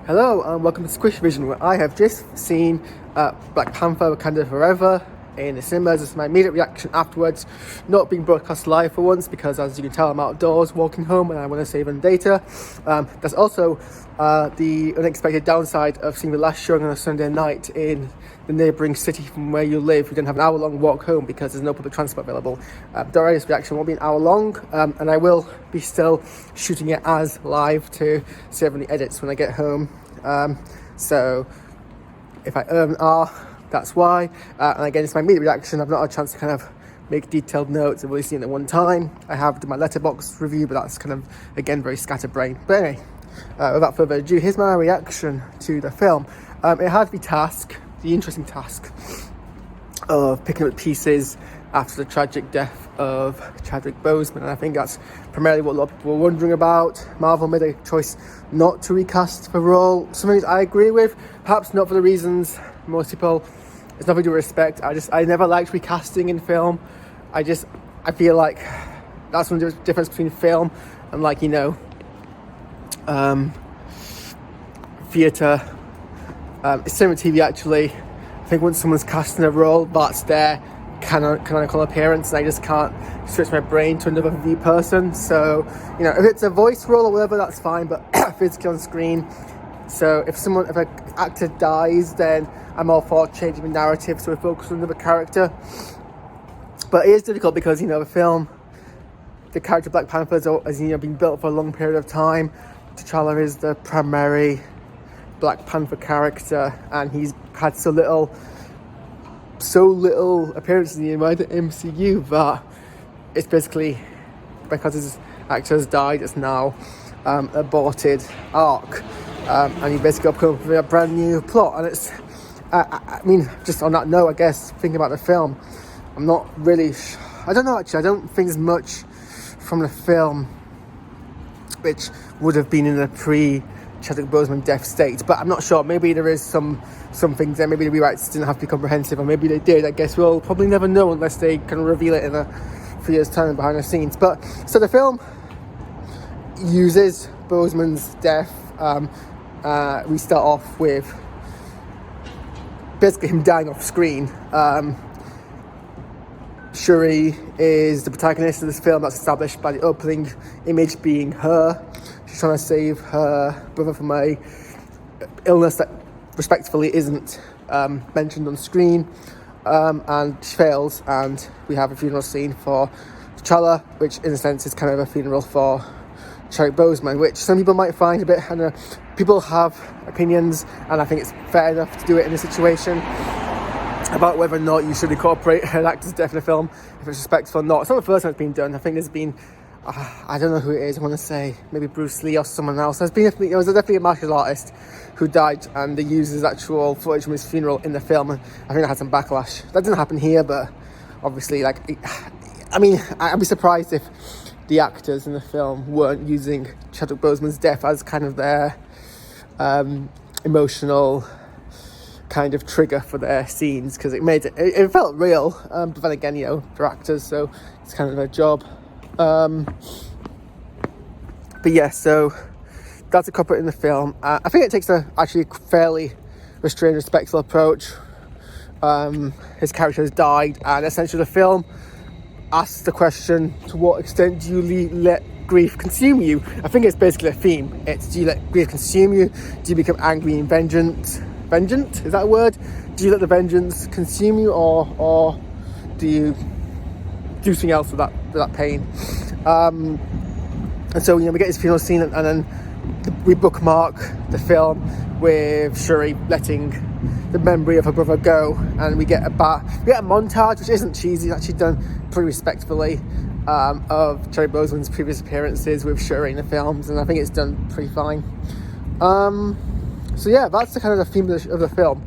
Hello and welcome to Squishivision, where I have just seen Black Panther Wakanda Forever in the cinemas. This is my immediate reaction afterwards, not being broadcast live for once because, as you can tell, I'm outdoors walking home and I want to save on data. That's also the unexpected downside of seeing the last showing on a Sunday night in the neighbouring city from where you live. You can have an hour-long walk home because there's no public transport available. Don't worry, this reaction won't be an hour long, and I will be still shooting it as live to save any edits when I get home. So if I that's why. And again, it's my immediate reaction. I've not had a chance to kind of make detailed notes. I've only seen it one time. I have done my letterbox review, but that's kind of, again, very scatterbrained. But anyway, without further ado, here's my reaction to the film. It had the interesting task of picking up pieces after the tragic death of Chadwick Boseman, and I think that's primarily what a lot of people were wondering about. Marvel made a choice not to recast the role. Some things I agree with, perhaps not for the reasons most people. It's nothing to respect. I never liked recasting in film. I feel like that's one difference between film and, like, theatre. It's similar to TV actually. I think once someone's casting a role, that's their canonical appearance, and I just can't switch my brain to another view person. So, if it's a voice role or whatever, that's fine, but physically on screen. So if an actor dies, then I'm all for changing the narrative so we focus on another character. But it is difficult because, the character Black Panther has been built for a long period of time. T'Challa is the primary Black Panther character, and he's had so little appearances in the MCU that it's basically, because his actor has died, it's now aborted arc, and he basically come up with a brand new plot. And it's just on that note, I guess, thinking about the film, I'm not really I don't know, actually. I don't think there's much from the film which would have been in a pre-Chadwick Boseman death state, but I'm not sure. Maybe there is some things there. Maybe the rewrites didn't have to be comprehensive, or maybe they did. I guess we'll probably never know unless they kind of reveal it in a few years' time behind the scenes. But so the film uses Boseman's death. We start off with basically him dying off screen. Shuri is the protagonist of this film. That's established by the opening image being her. She's trying to save her brother from a illness that respectfully isn't mentioned on screen, and she fails, and we have a funeral scene for T'Challa, which in a sense is kind of a funeral for Chadwick Boseman, which some people might find a bit, people have opinions, and I think it's fair enough to do it in this situation, about whether or not you should incorporate an actor's death in a film, if it's respectful or not. It's not the first time it's been done. I think there's been, I don't know who it is, I want to say maybe Bruce Lee or someone else. There was definitely a martial artist who died, and they used his actual footage from his funeral in the film, and I think that had some backlash. That didn't happen here, but obviously, I'd be surprised if the actors in the film weren't using Chadwick Boseman's death as kind of their emotional kind of trigger for their scenes, because it felt real, but then again, they're actors, so it's kind of their job. But yeah, so that's a culprit in the film. I think it takes a fairly restrained, respectful approach. His character has died, and essentially the film asks the question, to what extent do you let grief consume you? I think it's basically a theme. It's, do you let grief consume you? Do you become angry and vengeant? Is that a word? Do you let the vengeance consume you, or do you do something else with that pain? And so we get this funeral scene, and then we bookmark the film with Shuri letting the memory of her brother go, and we get a montage which isn't cheesy. It's actually done pretty respectfully, of Chadwick Boseman's previous appearances with Shuri in the films, and I think it's done pretty fine. So yeah, that's the kind of the theme of the film.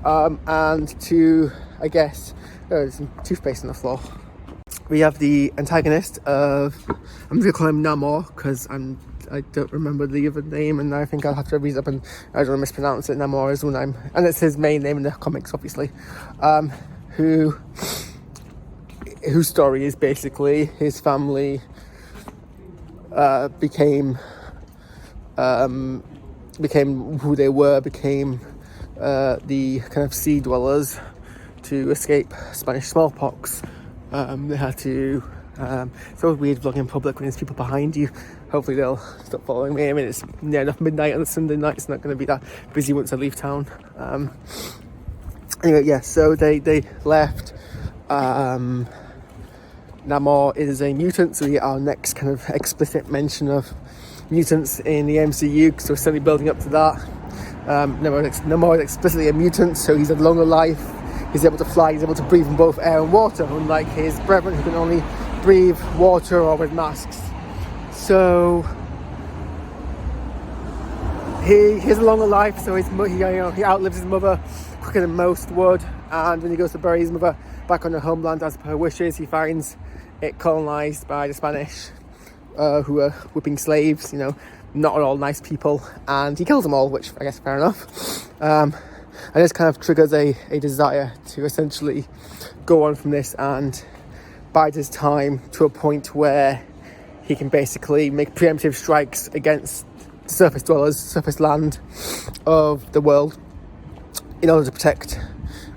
And to, I guess, there's some toothpaste on the floor. We have the antagonist of, I'm going to call him Namor, because I don't remember the other name, and I think I'll have to read it up, and I don't want to mispronounce it. Namor is one name, and it's his main name in the comics, obviously. Whose story is basically his family became became who they were, became the kind of sea dwellers to escape Spanish smallpox. They had to. It's always weird vlogging in public when there's people behind you. Hopefully they'll stop following me. I mean, it's near enough midnight on a Sunday night. It's not going to be that busy once I leave town. Anyway, yeah. So they left. Namor is a mutant, so we get our next kind of explicit mention of mutants in the MCU. So we're certainly building up to that. Namor is explicitly a mutant, so he's a longer life. He's able to fly, he's able to breathe in both air and water, unlike his brethren who can only breathe water or with masks. So he has a longer life, so he outlives his mother quicker than most would. And when he goes to bury his mother back on her homeland as per her wishes, he finds it colonized by the Spanish, who are whipping slaves, not at all nice people, and he kills them all, which I guess fair enough. And this kind of triggers a desire to essentially go on from this and bide his time to a point where he can basically make preemptive strikes against the surface dwellers, surface land of the world, in order to protect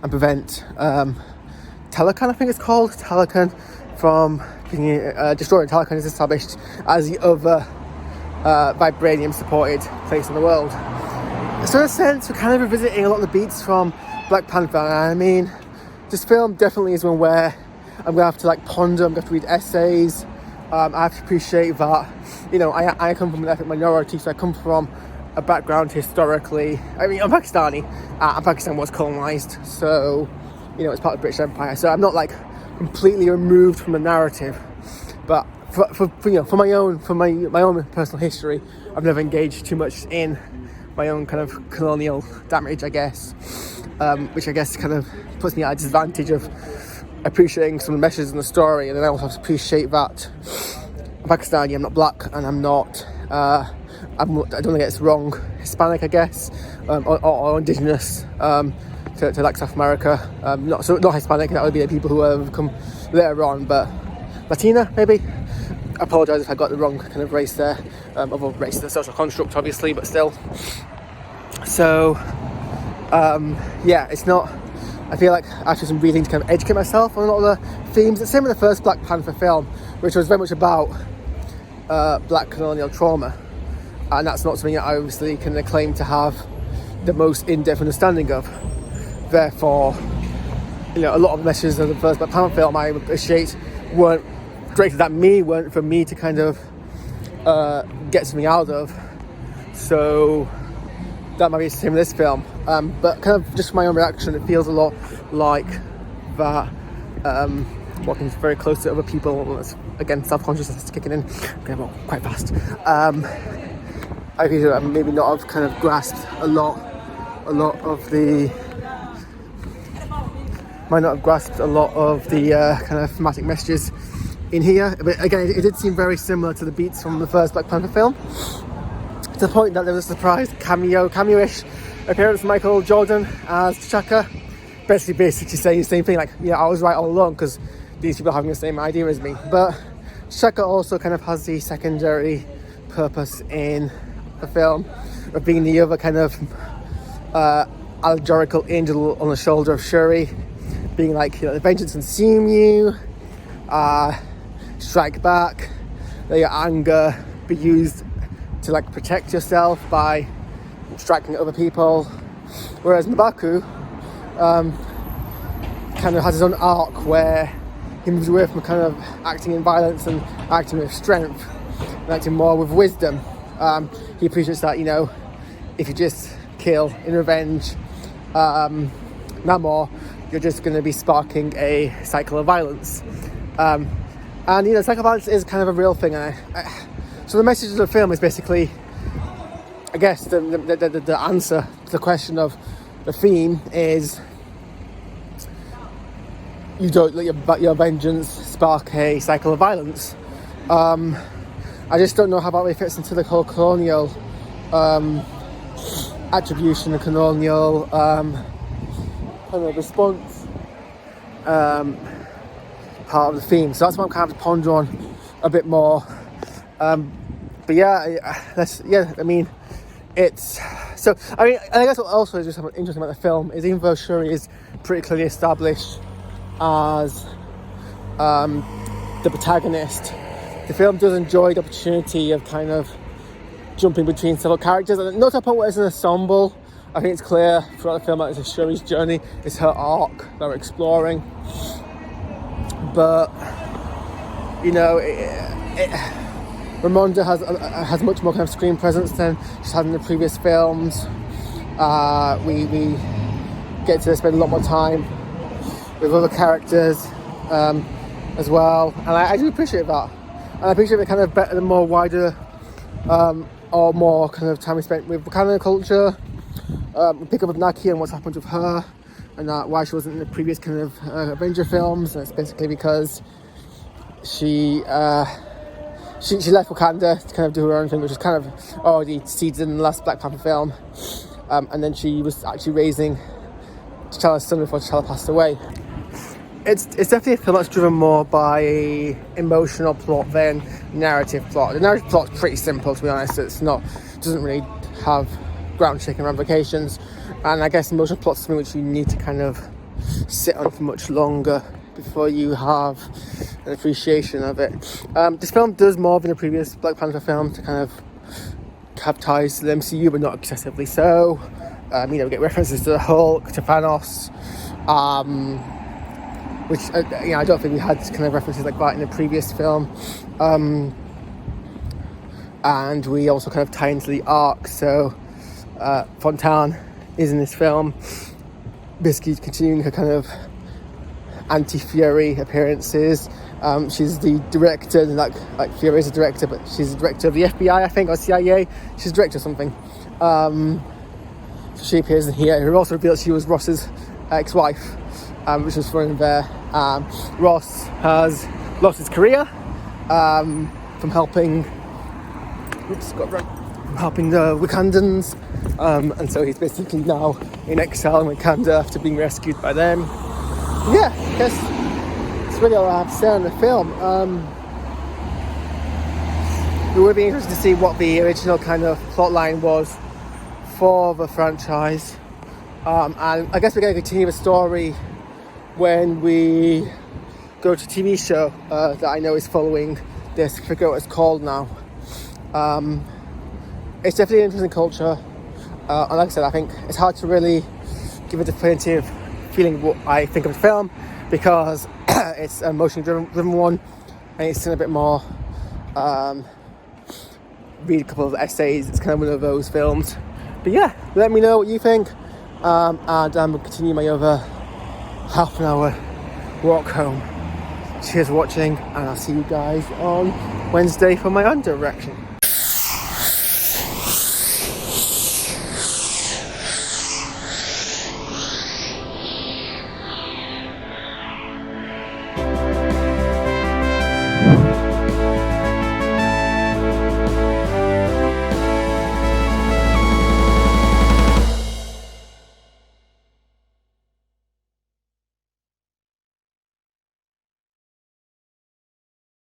and prevent Talokan, I think it's called, Talokan, from being destroyed. Talokan is established as the other vibranium-supported place in the world. So in a sense, we're kind of revisiting a lot of the beats from Black Panther. I mean, this film definitely is one where I'm going to have to ponder, I'm going to have to read essays. I have to appreciate that, I come from an ethnic minority, so I come from a background historically. I mean, I'm Pakistani, and Pakistan was colonized, so, it's part of the British Empire. So I'm not completely removed from the narrative, but for my own personal history, I've never engaged too much in my own kind of colonial damage, I guess, which I guess kind of puts me at a disadvantage of appreciating some of the messages in the story. And then I also have to appreciate that I'm Pakistani, I'm not black, and I'm not, I don't think it's wrong, Hispanic, I guess, or indigenous to South America. Not Hispanic, that would be the people who have come later on, but Latina, maybe. I apologise if I got the wrong kind of race there. Other race is a social construct, obviously, but still. So, it's not. I feel like after some reading to kind of educate myself on a lot of the themes. It's the same with the first Black Panther film, which was very much about black colonial trauma, and that's not something that I obviously can claim to have the most in-depth understanding of. Therefore, a lot of the messages of the first Black Panther film I appreciate weren't directed at me, weren't for me to kind of get something out of. So that might be the same with this film. But kind of just from my own reaction, it feels a lot like that walking very close to other people. Again, self-consciousness is kicking in. Okay, well, quite fast. I feel that I maybe not have kind of grasped a lot of the kind of thematic messages in here. But again, it did seem very similar to the beats from the first Black Panther film, to the point that there was a surprise cameo-ish appearance from Michael Jordan as T'Chaka, basically saying the same thing, I was right all along because these people are having the same idea as me. But T'Chaka also kind of has the secondary purpose in the film of being the other kind of allegorical angel on the shoulder of Shuri, being the vengeance consume you, strike back, let your anger be used to protect yourself by striking at other people. Whereas M'Baku kind of has his own arc where he moves away from kind of acting in violence and acting with strength and acting more with wisdom. He appreciates that, if you just kill in revenge Namor, you're just going to be sparking a cycle of violence. And cycle of violence is kind of a real thing. So the message of the film is basically, I guess, the answer to the question of the theme is, you don't let your vengeance spark a cycle of violence. I just don't know how that really fits into the whole colonial attribution, the colonial kind of response part of the theme. So that's what I'm kind of pondering on a bit more. But I mean, it's so. I mean, I guess what also is just interesting about the film is even though Shuri is pretty clearly established as the protagonist, the film does enjoy the opportunity of kind of jumping between several characters, and not to a point where it's an ensemble. I think it's clear throughout the film that it's Shuri's journey, it's her arc that we're exploring. But you know, Ramonda has much more kind of screen presence than she's had in the previous films. We get to spend a lot more time with other characters as well, and I do appreciate that. And I appreciate the kind of better and more wider or more kind of time we spent with Wakanda culture. We pick up with Naki and what's happened with her, and why she wasn't in the previous kind of Avenger films. And it's basically because she left Wakanda to kind of do her own thing, which was kind of already seeded in the last Black Panther film. And then she was actually raising T'Challa's son before T'Challa passed away. It's definitely a film that's driven more by emotional plot than narrative plot. The narrative plot's pretty simple, to be honest. Doesn't really have ground-shaking ramifications, and I guess emotional plot's something which you need to kind of sit on for much longer before you have an appreciation of it. This film does more than the previous Black Panther film to kind of have ties to the MCU, but not excessively so. We get references to the Hulk, to Thanos, which I don't think we had kind of references like that in the previous film. And we also kind of tie into the arc, so Fontaine is in this film, basically continuing her kind of anti-Fury appearances. She's the director, like Fury is a director, but she's the director of the FBI, I think, or CIA. She's a director of something. So she appears in here. It also reveals she was Ross's ex-wife, which was fun there. Ross has lost his career from helping the Wakandans, and so he's basically now in exile in Wakanda after being rescued by them. Yeah, I guess that's really all I have to say on the film. It would be interesting to see what the original kind of plot line was for the franchise, and I guess we're going to continue the story when we go to a TV show that I know is following this. I forget what it's called now. It's definitely an interesting culture, and like I said, I think it's hard to really give a definitive feeling of what I think of the film, because it's an emotionally driven one, and it's in a bit more read a couple of essays. It's kind of one of those films. But yeah, let me know what you think, and I'm going to continue my other half an hour walk home. Cheers for watching, and I'll see you guys on Wednesday for my under reaction.